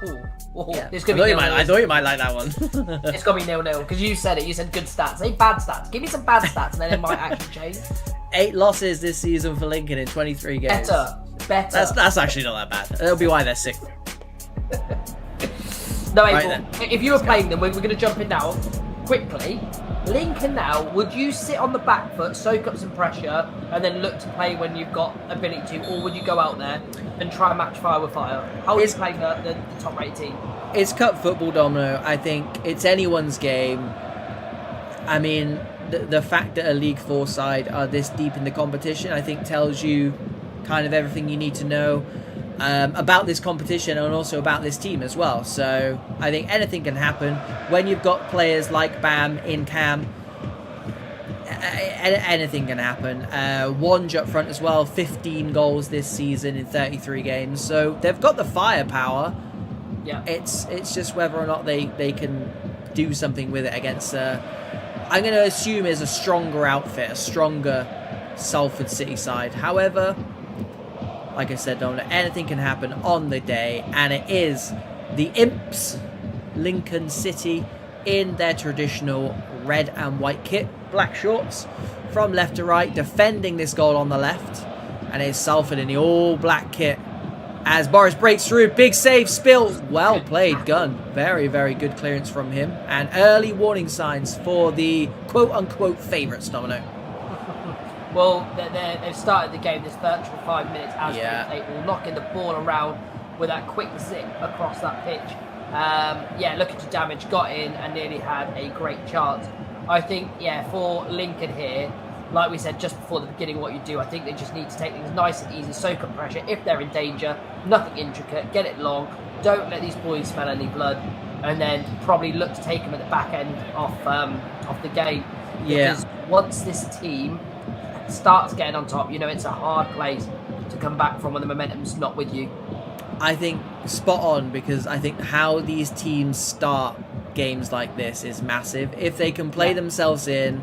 Yeah. It's gonna be I thought you might like that one. It's gonna be 0-0 because you said it. You said good stats. Say bad stats. Give me some bad stats, and then it might actually change. 8 losses this season for Lincoln in 23 games. Better. That's actually not that bad. That'll be why they're 6th. No, April, if you were playing them, we're going to jump in now. Quickly, Lincoln now, would you sit on the back foot, soak up some pressure, and then look to play when you've got ability to, or would you go out there and try and match fire with fire? How are you playing the top-rated team? It's cup football, Domino. I think it's anyone's game. I mean, the fact that a League 4 side are this deep in the competition, I think tells you kind of everything you need to know about this competition and also about this team as well. So I think anything can happen when you've got players like Bam in Cam. Anything can happen. Wange up front as well, 15 goals this season in 33 games. So they've got the firepower. Yeah, it's just whether or not they can do something with it against I'm going to assume is a stronger outfit, a stronger Salford City side. However, like I said, anything can happen on the day, and it is the Imps, Lincoln City, in their traditional red and white kit, black shorts, from left to right, defending this goal on the left, and it's Salford in the all-black kit. As Boris breaks through, big save, Spill, well played, Gunn. Very, very good clearance from him, and early warning signs for the quote-unquote favourites, Domino. Well, they've started the game this virtual 5 minutes as they will knocking the ball around with that quick zip across that pitch. Looking to damage, got in and nearly had a great chance. I think, for Lincoln here, like we said just before the beginning, what you do, I think they just need to take things nice and easy, soak up pressure if they're in danger, nothing intricate, get it long, don't let these boys smell any blood, and then probably look to take them at the back end of the game. Because once this team starts getting on top, it's a hard place to come back from when the momentum's not with you. I think spot on, because I think how these teams start games like this is massive. If they can play themselves in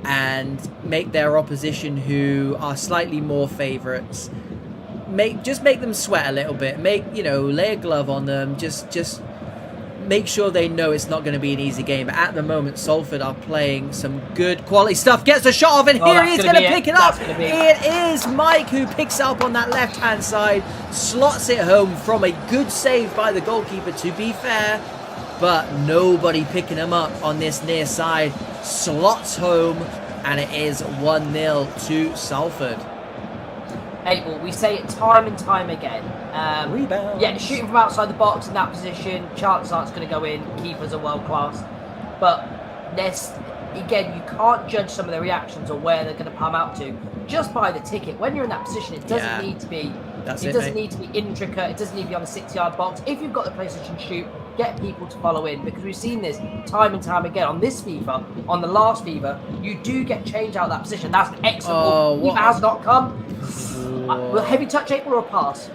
and make their opposition, who are slightly more favourites, make them sweat a little bit, lay a glove on them, just make sure they know it's not going to be an easy game. But at the moment, Salford are playing some good quality stuff. Gets a shot off, and here he is going to pick it up. It is Mike who picks it up on that left-hand side, slots it home from a good save by the goalkeeper, to be fair. But nobody picking him up on this near side. Slots home, and it is 1-0 to Salford. Abel, we say it time and time again. Rebound. Yeah, shooting from outside the box in that position, chances are it's going to go in. Keepers are world class. But again, you can't judge some of the reactions or where they're going to palm out to just by the ticket. When you're in that position, it doesn't need to be. It doesn't need to be intricate. It doesn't need to be on the 6-yard box. If you've got the PlayStation shoot, get people to follow in, because we've seen this time and time again on this FIFA, on the last FIFA. You do get change out of that position. That's an excellent ball. FIFA has not come. Will heavy touch April or a pass?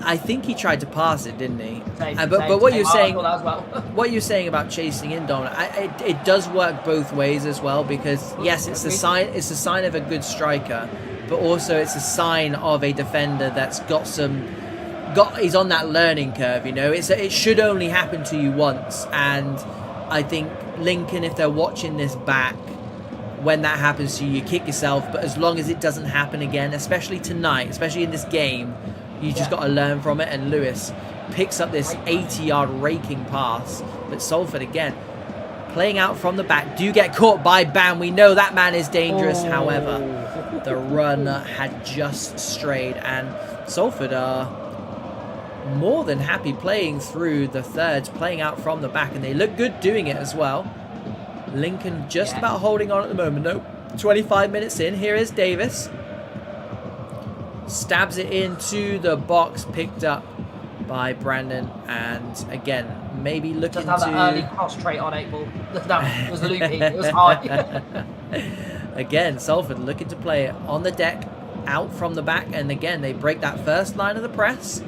I think he tried to pass it, didn't he? But what you're saying, well. what you're saying about chasing in, Dom, it does work both ways as well, because yes, it's a sign of a good striker, but also it's a sign of a defender that's he's on that learning curve. It should only happen to you once, and I think Lincoln, if they're watching this back, when that happens to you, you kick yourself. But as long as it doesn't happen again, especially tonight, especially in this game, you just got to learn from it. And Lewis picks up this 80-yard raking pass. But Salford, again, playing out from the back, do get caught by Bam. We know that man is dangerous. However, the runner had just strayed. And Salford are more than happy playing through the thirds, playing out from the back. And they look good doing it as well. Lincoln just about holding on at the moment. Nope. 25 minutes in. Here is Davis. Stabs it into the box. Picked up by Brandon. And again, maybe looking just have that early cross trait on April. That was loopy. It was high. Again, Salford looking to play it on the deck, out from the back. And again, they break that first line of the press.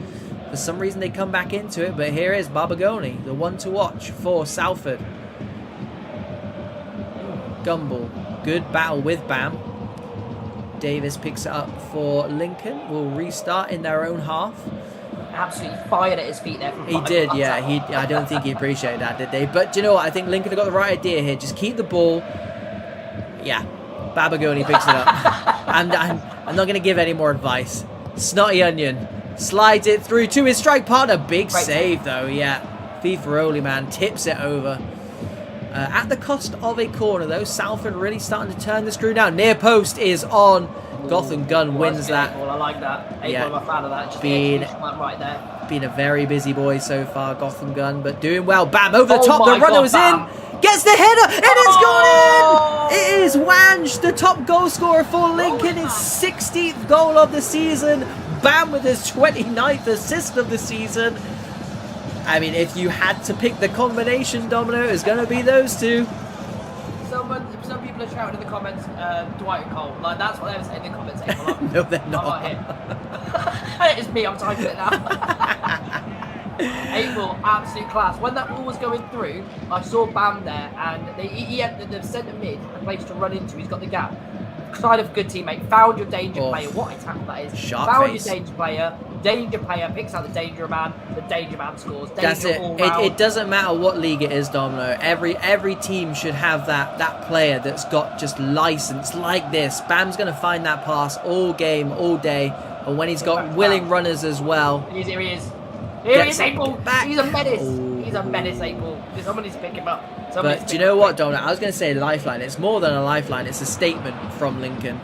For some reason, they come back into it. But here is Barbagoni, the one to watch for Salford. Gumball, good battle with Bam. Davis picks it up for Lincoln. Will restart in their own half. absolutely fired at his feet there. He did, yeah. I don't think he appreciated that, did they? But do you know what? I think Lincoln have got the right idea here. Just keep the ball. Yeah, Babagoni picks it up. I'm not going to give any more advice. Snotty Onion slides it through to his strike partner. Big save, though, yeah. Fifaroli, man, tips it over. At the cost of a corner, though. Salford really starting to turn the screw now. Near post is on. Gotham Gun wins that. I like that. Yeah. I'm a fan of that. Just right there. Been a very busy boy so far, Gotham Gun, but doing well. Bam, over the top. The runner was in. Gets the header, and it's gone in! It is Wange, the top goal scorer for Lincoln. His 16th goal of the season. Bam with his 29th assist of the season. I mean, if you had to pick the combination, Domino, it's going to be those two. Some people are shouting in the comments, Dwight and Cole. Like, that's what they were saying in the comments. No, they're not. It's me, I'm typing it now. April, absolute class. When that ball was going through, I saw Bam there, and he had the centre mid, a place to run into. He's got the gap. Kind of good teammate. Found your danger player. What a tackle that is. Found your danger player. Danger player picks out the danger man. The danger man scores. That's it. It doesn't matter what league it is, Domino. Every team should have that player that's got just license like this. Bam's going to find that pass all game, all day. And when he's got willing runners as well. Here he is. Here he is, April. He's a menace. He's a menace, April. Someone needs to pick him up. But do you know what, Domino? I was going to say lifeline. It's more than a lifeline. It's a statement from Lincoln.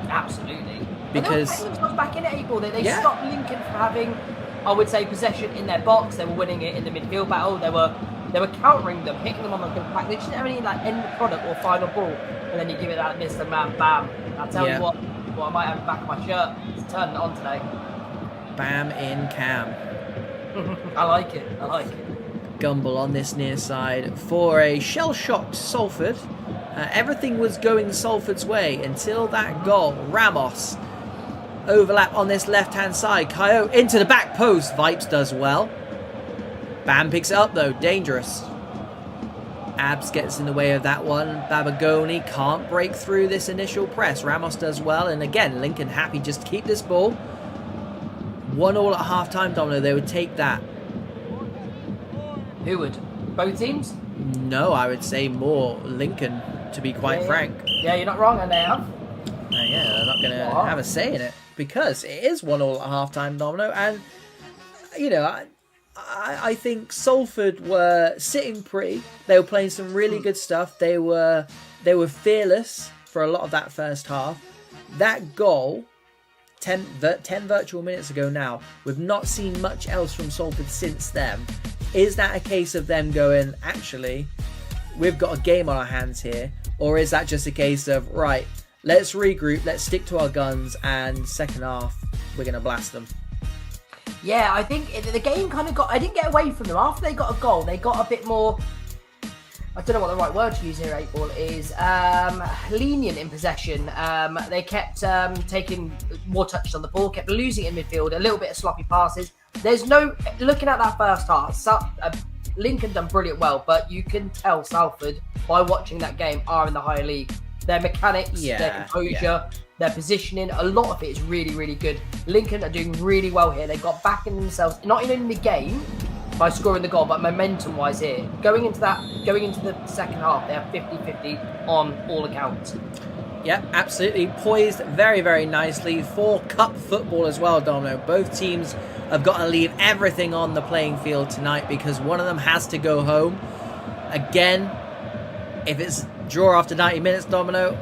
Absolutely. Because they were back in it, April. They stopped Lincoln from having, I would say, possession in their box. They were winning it in the midfield battle. They were countering them, hitting them on the good pack. They didn't have any end product or final ball. And then you give it that Mr. Man, Bam. I'll tell you what I might have back of my shirt. It's turning it on today. Bam in cam. I like it. Gumbel on this near side for a shell-shocked Salford. Everything was going Salford's way until that goal. Ramos overlap on this left-hand side. Coyote into the back post. Vipes does well. Bam picks it up though. Dangerous. Abs gets in the way of that one. Babagoni can't break through this initial press. Ramos does well. And again, Lincoln happy just to keep this ball. 1-1 at half-time, Domino. They would take that. Who would? Both teams? No, I would say more Lincoln, to be quite frank. Yeah, you're not wrong, and they have. Yeah, they're not going to have a say in it. Because it is 1-1 at half-time, Domino. And, you know, I think Salford were sitting pretty. They were playing some really good stuff. They were fearless for a lot of that first half. That goal, 10 virtual minutes ago now, we've not seen much else from Salford since then. Is that a case of them going, actually, we've got a game on our hands here? Or is that just a case of, right, let's regroup, let's stick to our guns, and second half, we're going to blast them? Yeah, I think the game kind of I didn't get away from them. After they got a goal, they got a bit more, I don't know what the right word to use here, April, is lenient in possession. They kept taking more touches on the ball, kept losing it in midfield, a little bit of sloppy passes. There's no, looking at that first half, Lincoln done brilliant well, but you can tell Salford, by watching that game, are in the higher league. Their mechanics, their composure, their positioning, a lot of it is really, really good. Lincoln are doing really well here. They got back in themselves, not even in the game by scoring the goal, but momentum-wise here. Going into the second half, they have 50-50 on all accounts. Yep, absolutely. Poised very, very nicely for cup football as well, Domino. Both teams have got to leave everything on the playing field tonight because one of them has to go home. Again, if it's draw after 90 minutes, Domino,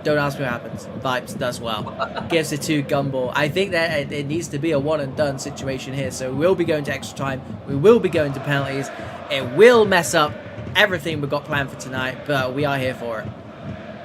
don't ask me what happens. Vipes does well. Gives it to Gumball. I think that it needs to be a one and done situation here. So we'll be going to extra time. We will be going to penalties. It will mess up everything we've got planned for tonight, but we are here for it.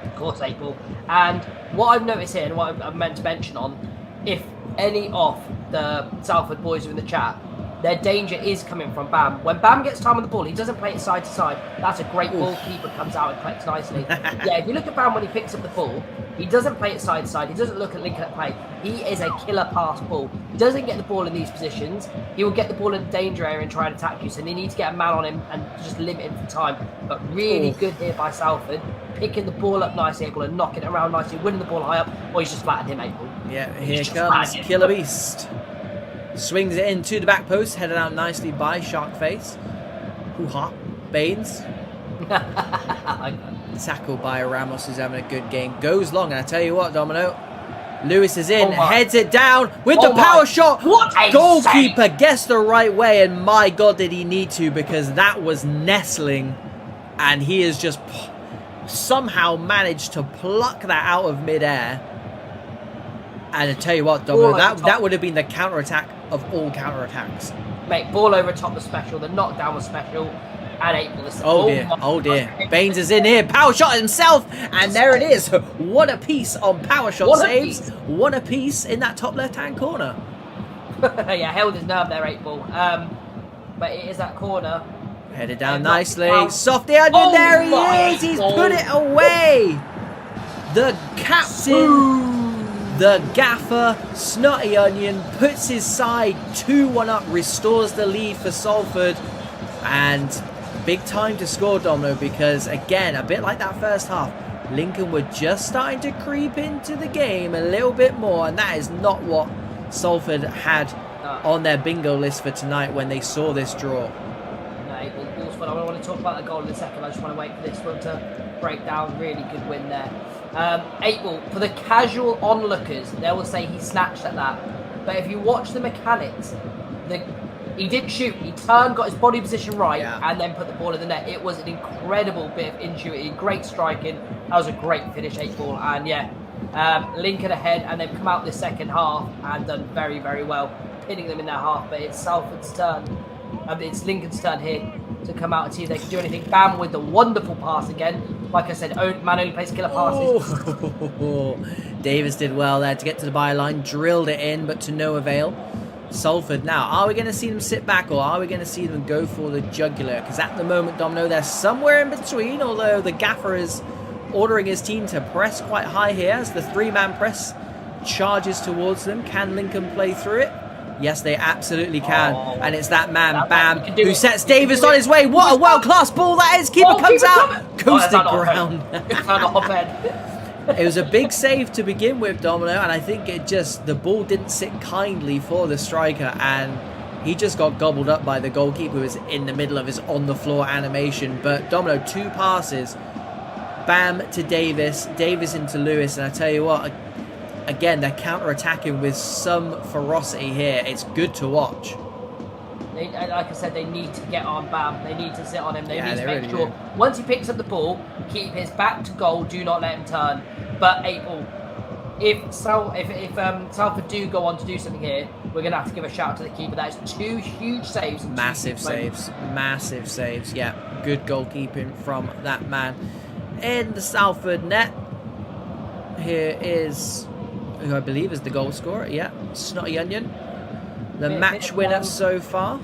Of course, April. And what I've noticed here and what I've meant to mention on, if any of the Salford boys are in the chat, their danger is coming from Bam. When Bam gets time on the ball, he doesn't play it side to side. That's a great ball. Keeper comes out and collects nicely. Yeah, if you look at Bam when he picks up the ball, he doesn't play it side to side. He doesn't look at Lincoln at play. He is a killer pass ball. He doesn't get the ball in these positions. He will get the ball in the danger area and try and attack you. So they need to get a man on him and just limit him for time. But really good here by Salford. Picking the ball up nicely, April, and knocking it around nicely, winning the ball high up, or he's just flattened him, April. Yeah, here comes Killer Beast. Swings it into the back post, headed out nicely by Sharkface. Hoo-ha. Baines. Tackled by Ramos, who's having a good game. Goes long, and I tell you what, Domino. Lewis is in, heads it down with the power shot. What a goalkeeper save. gets the right way, and my God, did he need to, because that was nestling, and he has just somehow managed to pluck that out of midair. And I tell you what, Domino, that would have been the counter-attack of all counter-attacks. Mate, ball over top was special, the knockdown was special, and 8-ball. Oh dear, oh dear. Baines is in here, power shot himself, and there it is. What a piece on power shot saves. What a piece in that top left-hand corner. Yeah, held his nerve there, 8-ball. But it is that corner. Headed down nicely. Softy under, there he is. He's put it away. The captain, the gaffer, Snotty Onion, puts his side 2-1 up, restores the lead for Salford. And big time to score, Domino, because again, a bit like that first half, Lincoln were just starting to creep into the game a little bit more, and that is not what Salford had on their bingo list for tonight when they saw this draw. I want to talk about the goal in a second. I just want to wait for this one to break down. Really good win there. 8-ball, for the casual onlookers, they will say he snatched at that. But if you watch the mechanics, he didn't shoot. He turned, got his body position right, and then put the ball in the net. It was an incredible bit of intuition, great striking. That was a great finish, 8-ball. And yeah, Lincoln ahead, and they've come out this second half and done very, very well, pinning them in their half. But it's Salford's turn. It's Lincoln's turn here to come out and see if they can do anything. Bam with the wonderful pass again. Like I said, man only plays killer passes. Oh, Davis did well there to get to the byline, drilled it in, but to no avail. Salford now, are we going to see them sit back, or are we going to see them go for the jugular? Because at the moment, Domino, they're somewhere in between, although the gaffer is ordering his team to press quite high here as the 3-man press charges towards them. Can Lincoln play through it? Yes, they absolutely can. And it's that man, Bam, who sets Davis on his way. What a world-class ball that is. Keeper comes out. Goes to ground. It was a big save to begin with, Domino, and I think the ball didn't sit kindly for the striker, and he just got gobbled up by the goalkeeper who was in the middle of his on-the-floor animation. But Domino, 2 passes. Bam to Davis, Davis into Lewis, and I tell you what, again, they're counter-attacking with some ferocity here. It's good to watch. Like I said, they need to get on Bam. They need to sit on him. They need to make really sure once he picks up the ball, keep his back to goal. Do not let him turn. But 8-ball. If Salford do go on to do something here, we're going to have to give a shout to the keeper. That is 2 huge saves. Massive saves. Massive saves. Yeah, good goalkeeping from that man. In the Salford net, here is who I believe is the goal scorer. Yeah, Snotty Onion. The match winner so far.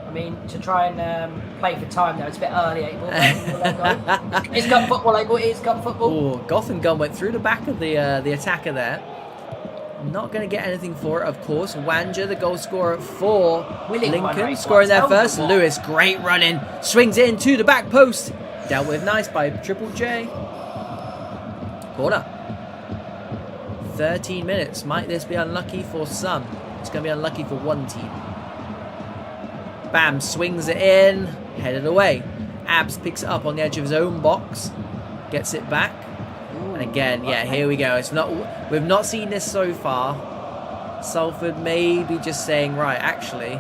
I mean, to try and play for time now, it's a bit early, 8-ball. It's cup football, 8-ball. It's cup football. Oh, Gotham Gun went through the back of the attacker there. Not going to get anything for it, of course. Wanja, the goal scorer for Lincoln, scoring there first. Lewis, great running. Swings it into the back post. Dealt with nice by Triple J. Corner. 13 minutes. Might this be unlucky for some? It's going to be unlucky for one team. Bam, swings it in. Headed away. Abs picks it up on the edge of his own box. Gets it back. And again, yeah, here we go. We've not seen this so far. Salford may be just saying, right, actually,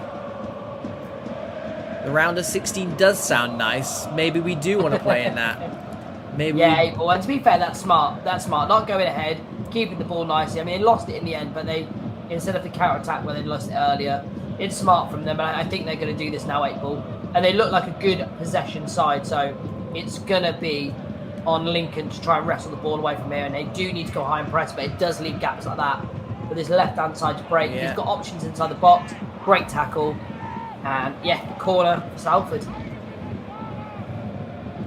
the round of 16 does sound nice. Maybe we do want to play in that. Maybe. Yeah, well, and to be fair, that's smart. That's smart. Not going ahead, keeping the ball nicely. I mean, they lost it in the end, but they, instead of the counter-attack where they lost it earlier, it's smart from them. And I think they're going to do this now, 8-ball. And they look like a good possession side, so it's going to be on Lincoln to try and wrestle the ball away from here. And they do need to go high and press, but it does leave gaps like that for this left-hand side to break. Yeah. He's got options inside the box. Great tackle. And, yeah, the corner for Salford.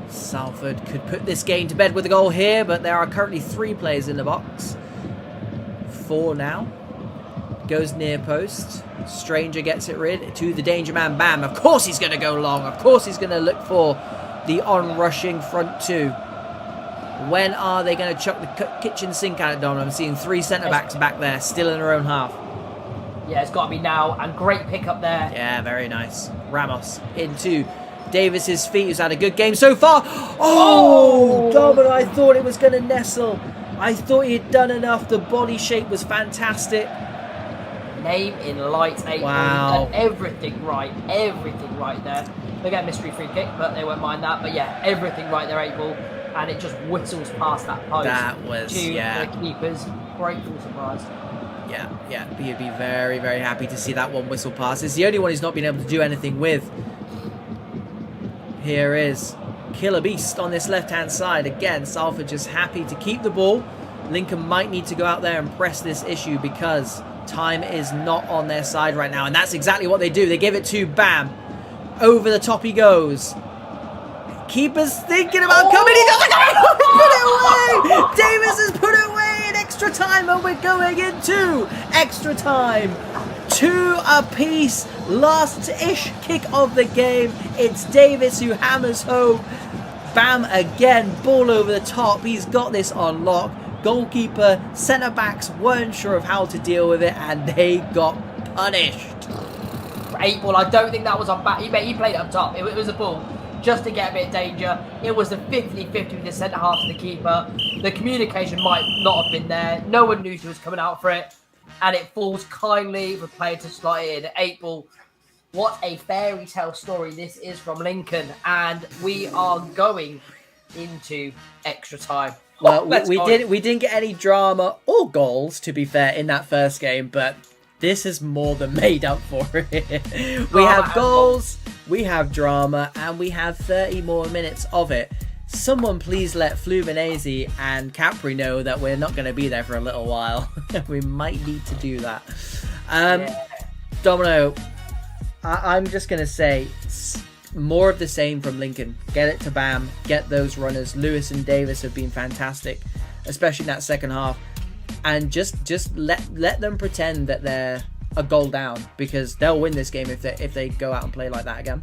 Salford could put this game to bed with a goal here, but there are currently 3 players in the box. 4 now. Goes near post. Stranger gets it rid to the danger man, Bam. Of course he's going to go long. Of course he's going to look for the on-rushing front 2. When are they going to chuck the kitchen sink at it, Dom? I'm seeing 3 centre-backs back there, still in their own half. Yeah, it's got to be now. And great pick up there. Yeah, very nice. Ramos into Davis's feet, who's had a good game so far. Oh, Domino, I thought it was going to nestle. I thought he'd done enough. The body shape was fantastic. Name in lights, 8 Wow. Everything right there. They get a mystery free kick, but they won't mind that. But yeah, everything right there, 8 ball. And it just whistles past that post. That was, to the keepers. Grateful surprise. Yeah, you'd be very, very happy to see that one whistle pass. It's the only one he's not been able to do anything with. Here is Killer Beast on this left-hand side. Again, Salford just happy to keep the ball. Lincoln might need to go out there and press this issue because time is not on their side right now. And that's exactly what they do. They give it to Bam. Over the top he goes. Keeper's thinking about coming. He doesn't put it away. Davis has put it away in extra time, and we're going into extra time. 2 apiece. Last-ish kick of the game. It's Davis who hammers home. Bam again. Ball over the top. He's got this on lock. Goalkeeper, centre-backs weren't sure of how to deal with it, and they got punished. 8 ball. I don't think that was on back. He played it up top. It was a ball. Just to get a bit of danger. It was a 50-50 with the centre half and the keeper. The communication might not have been there. No one knew who was coming out for it. And it falls kindly for player to slot it in. 8 ball. What a fairy tale story this is from Lincoln. And we are going into extra time. Well, we didn't get any drama or goals, to be fair, in that first game, but this is more than made up for it. We have goals, we have drama, and we have 30 more minutes of it. Someone please let Fluminense and Capri know that we're not going to be there for a little while. We might need to do that. Domino, I'm just going to say more of the same from Lincoln. Get it to Bam, get those runners. Lewis and Davis have been fantastic, especially in that second half. And just let them pretend that they're a goal down, because they'll win this game if they go out and play like that again.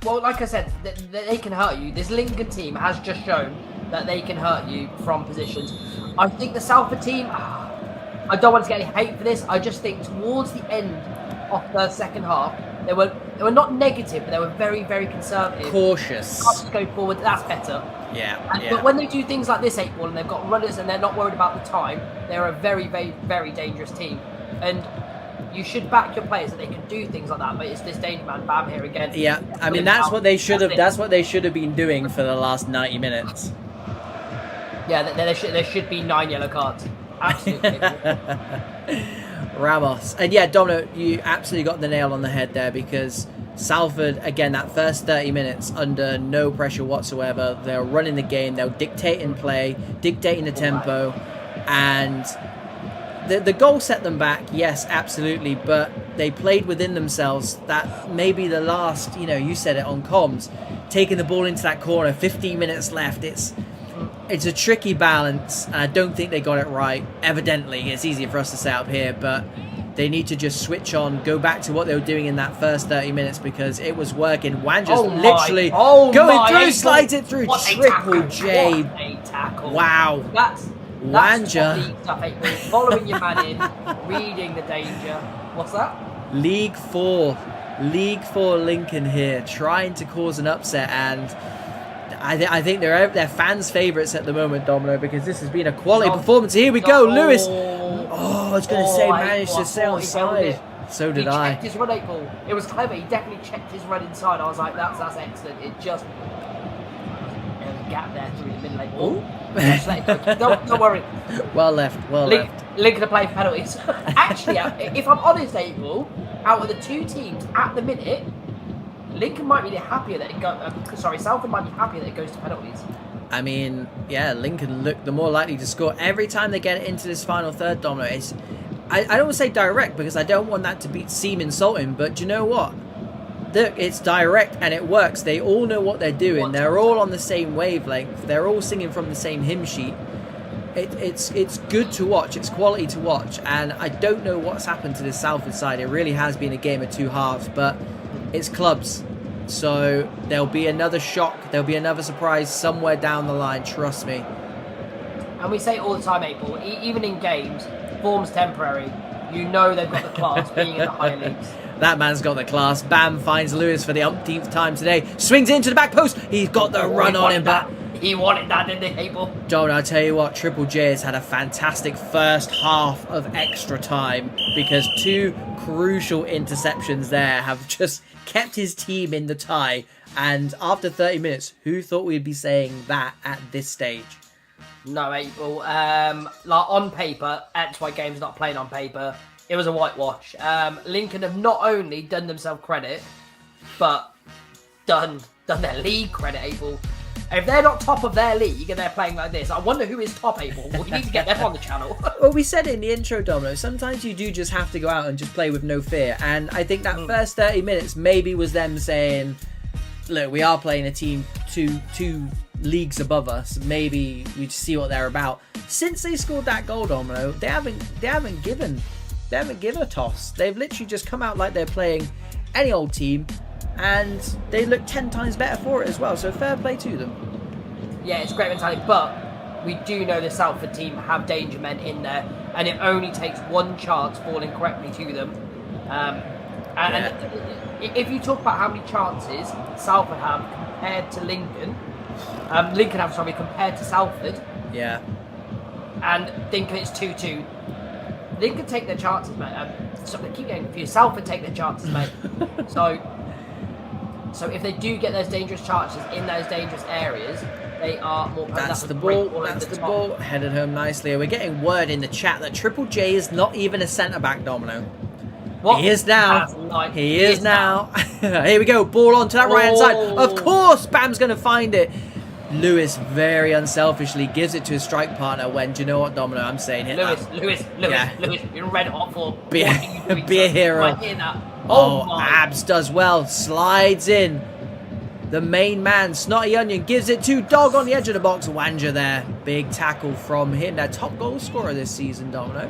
Well, like I said, they can hurt you. This Lincoln team has just shown that they can hurt you from positions. I think the Salford team, I don't want to get any hate for this. I just think towards the end of the second half, they were not negative, but they were very, very conservative. Cautious. Just go forward. That's better. Yeah. But when they do things like this 8 ball and they've got runners and they're not worried about the time, they're a very, very, very dangerous team. And you should back your players that they can do things like that. But it's this danger man, Bam, here again. Yeah, I mean that's what they should have. That's what they should have been doing for the last 90 minutes. Yeah, there should be 9 yellow cards. Absolutely. Ramos. And yeah, Domino, you absolutely got the nail on the head there, because Salford, again, that first 30 minutes under no pressure whatsoever. They're running the game. They're dictating play, dictating the tempo. And the goal set them back, yes, absolutely. But they played within themselves. That maybe the last, you said it on comms, taking the ball into that corner, 15 minutes left. It's a tricky balance, and I don't think they got it right. Evidently, it's easier for us to say up here, but they need to just switch on, go back to what they were doing in that first 30 minutes, because it was working. Wan just literally going through, slides it through, Triple J. What a tackle. Wow. That's Wanja. Following your man in, reading the danger. What's that? League 4 Lincoln here, trying to cause an upset, and I think they're fans' favourites at the moment, Domino, because this has been a quality performance. Here we go, Lewis. I was going to say managed to stay on side. So did I. He checked his run 8 ball. It was clever. He definitely checked his run inside. I was like, that's excellent. It just there's a gap there through the middle 8 ball. Don't worry. Well left. Lincoln to play for penalties. Actually, if I'm honest, 8 ball, out of the 2 teams at the minute, Lincoln might be happier that it goes. Salford might be happier that it goes to penalties. I mean, yeah, Lincoln look the more likely to score every time they get into this final third, Domino. I don't want to say direct, because I don't want that to seem insulting, but do you know what? Look, it's direct and it works. They all know what they're doing. They're all on the same wavelength. They're all singing from the same hymn sheet. It's good to watch. It's quality to watch. And I don't know what's happened to this Salford side. It really has been a game of 2 halves, but it's clubs. So there'll be another shock. There'll be another surprise somewhere down the line. Trust me. And we say it all the time, April. Even in games, form's temporary. You know they've got the class being in the higher leagues. That man's got the class. Bam finds Lewis for the umpteenth time today. Swings into the back post. He's got the run on him, but he wanted that, didn't he, Abel? John, I'll tell you what, Triple J has had a fantastic first half of extra time because 2 crucial interceptions there have just kept his team in the tie. And after 30 minutes, who thought we'd be saying that at this stage? No, Abel. Like on paper, that's why games not playing on paper. It was a whitewash. Lincoln have not only done themselves credit, but done their league credit, Abel. If they're not top of their league and they're playing like this, I wonder who is top, Abel. We need to get them on the channel. Well, we said it in the intro, Domino. Sometimes you do just have to go out and just play with no fear. And I think that first 30 minutes maybe was them saying, look, we are playing a team two leagues above us. Maybe we just see what they're about. Since they scored that goal, Domino, they haven't given a toss. They've literally just come out like they're playing any old team, and they look 10 times better for it as well. So fair play to them. Yeah, it's great mentality, but we do know the Salford team have danger men in there, and it only takes one chance falling correctly to them. And if you talk about how many chances Salford have compared to Lincoln compared to Salford, yeah, and think it's 2-2. Lincoln take their chances, mate. So they keep getting confused. Salford take their chances, mate. So if they do get those dangerous chances in those dangerous areas, they are more. That's the ball. That's the ball. Headed home nicely. We're getting word in the chat that Triple J is not even a centre back, Domino. What? He is now. He is now. Here we go. Ball onto that right hand side. Of course, Bam's going to find it. Lewis very unselfishly gives it to his strike partner when, do you know what, Domino, I'm saying? Lewis, you're red hot for. Be a hero. Oh, Abs does well. Slides in. The main man, Snotty Onion, gives it to Dog on the edge of the box. Wanja there. Big tackle from him. Their top goal scorer this season, Domino.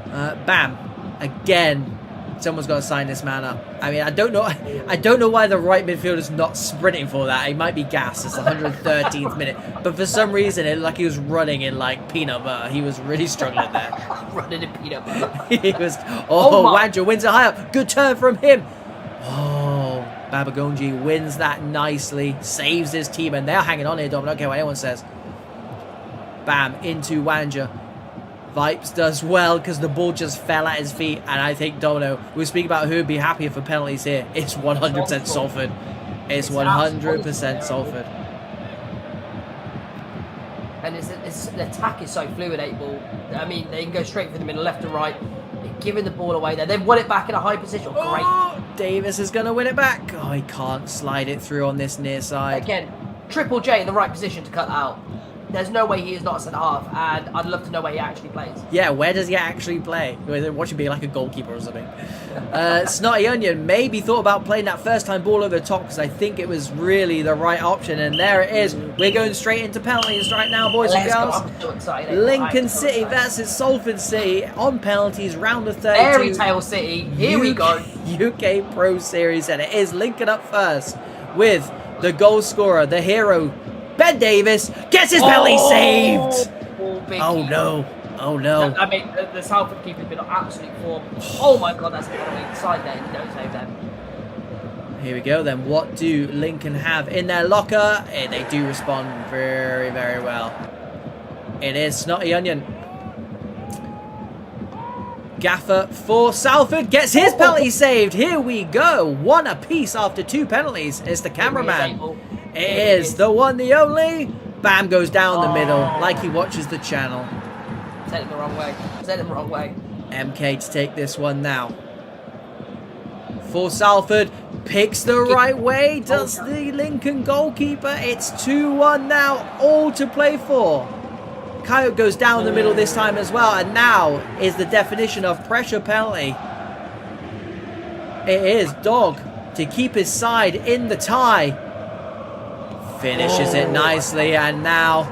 Bam. Again. Someone's got to sign this man up. I mean, I don't know why the right midfielder's not sprinting for that. He might be gassed. It's the 113th minute. But for some reason, it looked like he was running in, like, peanut butter. He was really struggling there. Running in peanut butter. He was... Oh, Wanja wins it high up. Good turn from him. Oh, Babagonji wins that nicely. Saves his team. And they're hanging on here, Dom. I don't care what anyone says. Bam, into Wanja. Vipes does well because the ball just fell at his feet, and I think, Domino, we speak about who would be happier for penalties here. It's 100% Salford. It's 100% Salford. And the attack is so fluid, 8-ball. I mean, they can go straight for the middle, left and right. They're giving the ball away there. They've won it back in a high position. Great. Oh, Davis is going to win it back. Oh, he can't slide it through on this near side. Again, Triple J in the right position to cut that out. There's no way he is not a centre-half, and I'd love to know where he actually plays. Yeah, where does he actually play? Watch him be like a goalkeeper or something. Snotty Onion maybe thought about playing that first-time ball over the top because I think it was really the right option, and there it is. We're going straight into penalties right now, boys and girls. I'm so excited. Lincoln City versus Salford City on penalties, round of 32. Fairy Tale City, here we go. UK Pro Series, and it is Lincoln up first with the goal scorer, the hero, Ben Davis, gets his penalty saved. Oh no. Oh no. I mean, the Salford keeper has been on absolute form. Oh my god, that's a penalty. Side there, you don't save them. Here we go then. What do Lincoln have in their locker? They do respond very, very well. It is Snotty Onion. Gaffer for Salford gets his penalty saved. Here we go. One apiece after 2 penalties. It's the cameraman. It is the one, the only. Bam goes down the middle like he watches the channel. Said it the wrong way. Said it the wrong way. MK to take this one now. For Salford. Picks the right way. Does the Lincoln goalkeeper. It's 2-1 now. All to play for. Coyote goes down the middle this time as well. And now is the definition of pressure penalty. It is Dog to keep his side in the tie. Finishes it nicely, and now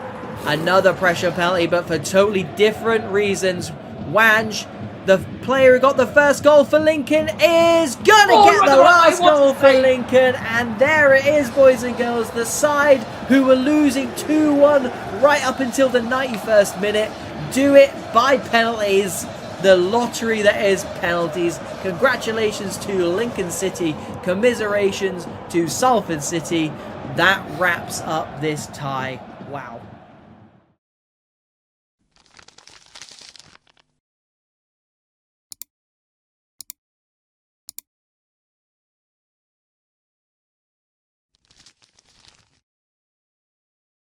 another pressure penalty, but for totally different reasons. Wanj, the player who got the first goal for Lincoln, is gonna get the last goal for Lincoln, and there it is, boys and girls. The side who were losing 2-1 right up until the 91st minute do it by penalties. the lottery that is penalties. Congratulations to Lincoln City. Commiserations to Salford City. That wraps up this tie. Wow.